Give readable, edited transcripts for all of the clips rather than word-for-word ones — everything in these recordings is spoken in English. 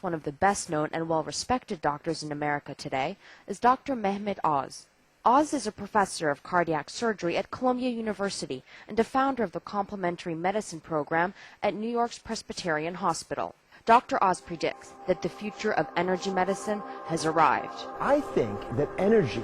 One of the best-known and well-respected doctors in America today is Dr. Mehmet Oz. Oz is a professor of cardiac surgery at Columbia University and a founder of the complementary medicine program at New York's Presbyterian Hospital. Dr. Oz predicts that the future of energy medicine has arrived. I think that energy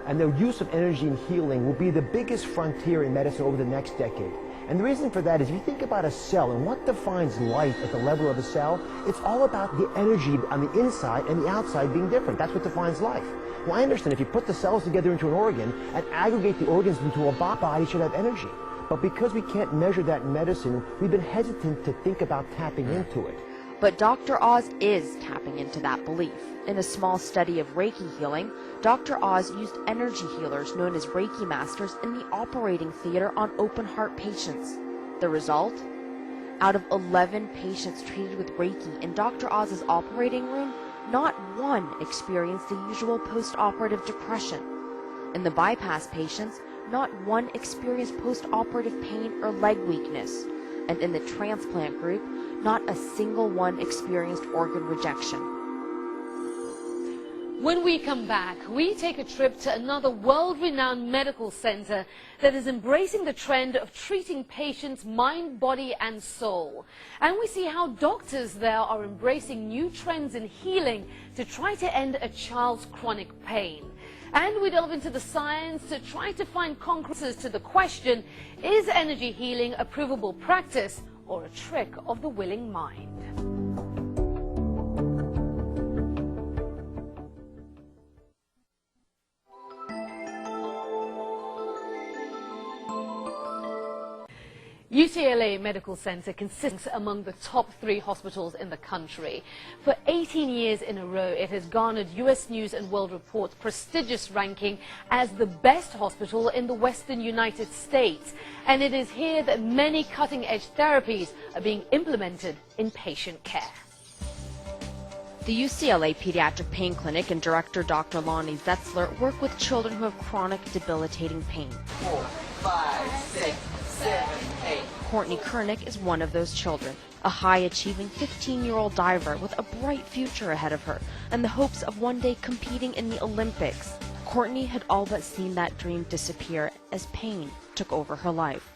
and the use of energy in healing will be the biggest frontier in medicine over the next decade. And the reason for that is if you think about a cell and what defines life at the level of a cell, it's all about the energy on the inside and the outside being different. That's what defines life. Well, I understand if you put the cells together into an organ and aggregate the organs into a body should have energy. But because we can't measure that in medicine, we've been hesitant to think about tapping into it. But Dr. Oz is tapping into that belief. In a small study of Reiki healing, Dr. Oz used energy healers known as Reiki masters in the operating theater on open heart patients. The result? Out of 11 patients treated with Reiki in Dr. Oz's operating room, not one experienced the usual post-operative depression. In the bypass patients, not one experienced post-operative pain or leg weakness. And in the transplant group, not a single one experienced organ rejection. When we come back, we take a trip to another world-renowned medical center that is embracing the trend of treating patients' mind, body, and soul. And we see how doctors there are embracing new trends in healing to try to end a child's chronic pain. And we delve into the science to try to find concrete answers to the question, is energy healing a provable practice or a trick of the willing mind? UCLA Medical Center consists among the top 3 hospitals in the country. For 18 years in a row, it has garnered U.S. News and World Report's prestigious ranking as the best hospital in the Western United States. And it is here that many cutting-edge therapies are being implemented in patient care. The UCLA Pediatric Pain Clinic and director Dr. Lonnie Zetzler work with children who have chronic, debilitating pain. 4, 5, 6, 7, 8. Courtney Kernick is one of those children, a high-achieving 15-year-old diver with a bright future ahead of her and the hopes of one day competing in the Olympics. Courtney had all but seen that dream disappear as pain took over her life.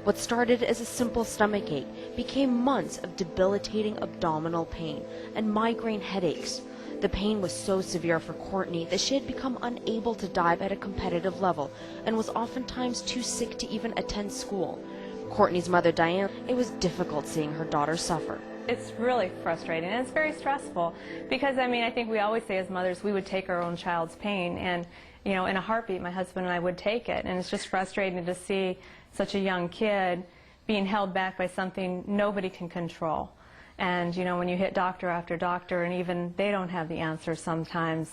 What started as a simple stomachache became months of debilitating abdominal pain and migraine headaches. The pain was so severe for Courtney that she had become unable to dive at a competitive level and was oftentimes too sick to even attend school. Courtney's mother, Diane, it was difficult seeing her daughter suffer. It's really frustrating and it's very stressful because, I think we always say as mothers we would take our own child's pain and, in a heartbeat my husband and I would take it, and it's just frustrating to see such a young kid being held back by something nobody can control. And, when you hit doctor after doctor and even they don't have the answer sometimes,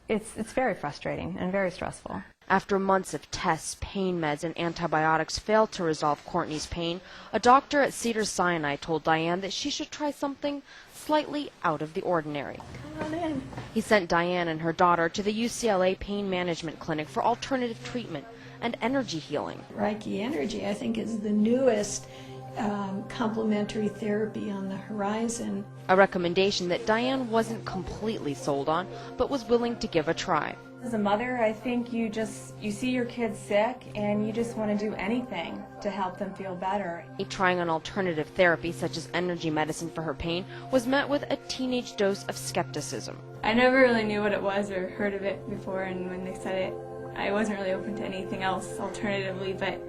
it's very frustrating and very stressful. After months of tests, pain meds, and antibiotics failed to resolve Courtney's pain, a doctor at Cedars-Sinai told Diane that she should try something slightly out of the ordinary. Come on in. He sent Diane and her daughter to the UCLA Pain Management Clinic for alternative treatment and energy healing. Reiki energy, I think, is the newest complementary therapy on the horizon. A recommendation that Diane wasn't completely sold on, but was willing to give a try. As a mother, I think you see your kids sick and you just want to do anything to help them feel better. Trying an alternative therapy such as energy medicine for her pain was met with a teenage dose of skepticism. I never really knew what it was or heard of it before, and when they said it, I wasn't really open to anything else alternatively, but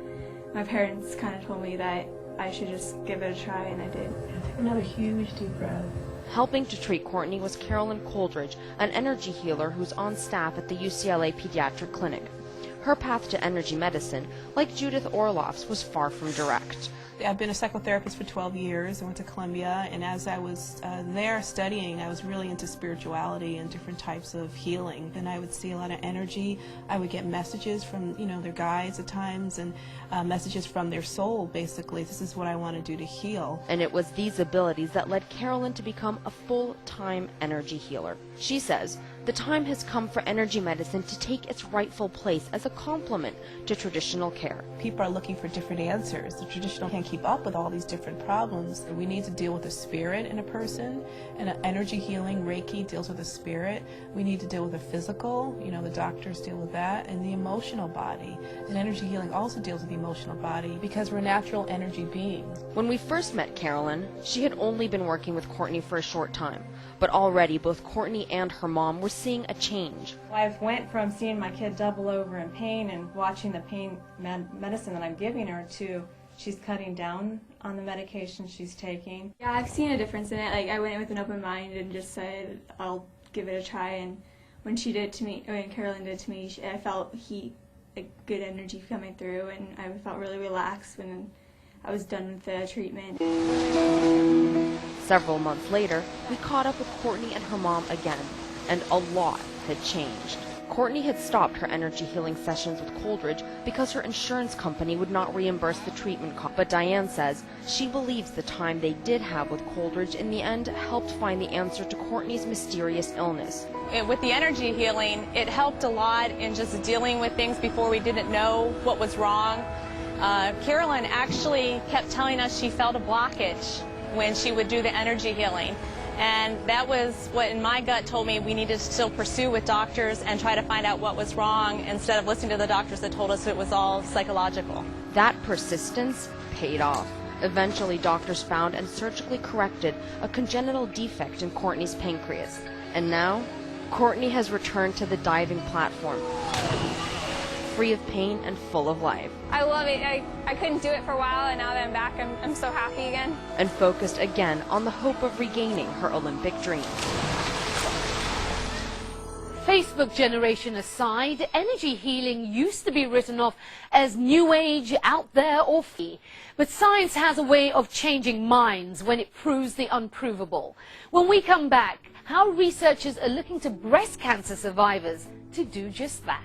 my parents kind of told me that I should just give it a try, and I did. Take another huge deep breath. Helping to treat Courtney was Carolyn Coldridge, an energy healer who's on staff at the UCLA Pediatric Clinic. Her path to energy medicine, like Judith Orloff's, was far from direct. I've been a psychotherapist for 12 years. I went to Columbia, and as I was there studying, I was really into spirituality and different types of healing. And I would see a lot of energy. I would get messages from, their guides at times, and messages from their soul, basically. This is what I want to do to heal. And it was these abilities that led Carolyn to become a full-time energy healer. She says The time has come for energy medicine to take its rightful place as a complement to traditional care. People are looking for different answers. The traditional can't keep up with all these different problems. We need to deal with the spirit in a person, and energy healing, Reiki, deals with the spirit. We need to deal with the physical, the doctors deal with that, and the emotional body. And energy healing also deals with the emotional body because we're natural energy beings. When we first met Carolyn, she had only been working with Courtney for a short time, but already both Courtney and her mom were seeing a change. I've went from seeing my kid double over in pain and watching the pain medicine that I'm giving her to she's cutting down on the medication she's taking. Yeah, I've seen a difference in it. Like, I went in with an open mind and just said, I'll give it a try. And when she did it to me, when Carolyn did it to me, I felt heat, like good energy coming through, and I felt really relaxed when I was done with the treatment. Several months later, we caught up with Courtney and her mom again, and a lot had changed. Courtney had stopped her energy healing sessions with Coldridge because her insurance company would not reimburse the treatment cost. But Diane says she believes the time they did have with Coldridge in the end helped find the answer to Courtney's mysterious illness. With the energy healing, it helped a lot in just dealing with things before we didn't know what was wrong. Carolyn actually kept telling us she felt a blockage when she would do the energy healing. And that was what in my gut told me we needed to still pursue with doctors and try to find out what was wrong instead of listening to the doctors that told us it was all psychological. That persistence paid off. Eventually, doctors found and surgically corrected a congenital defect in Courtney's pancreas. And now, Courtney has returned to the diving platform, free of pain and full of life. I love it. I couldn't do it for a while, and now that I'm back, I'm so happy again. And focused again on the hope of regaining her Olympic dream. Facebook generation aside, energy healing used to be written off as new age, out there, or free. But science has a way of changing minds when it proves the unprovable. When we come back, how researchers are looking to breast cancer survivors to do just that.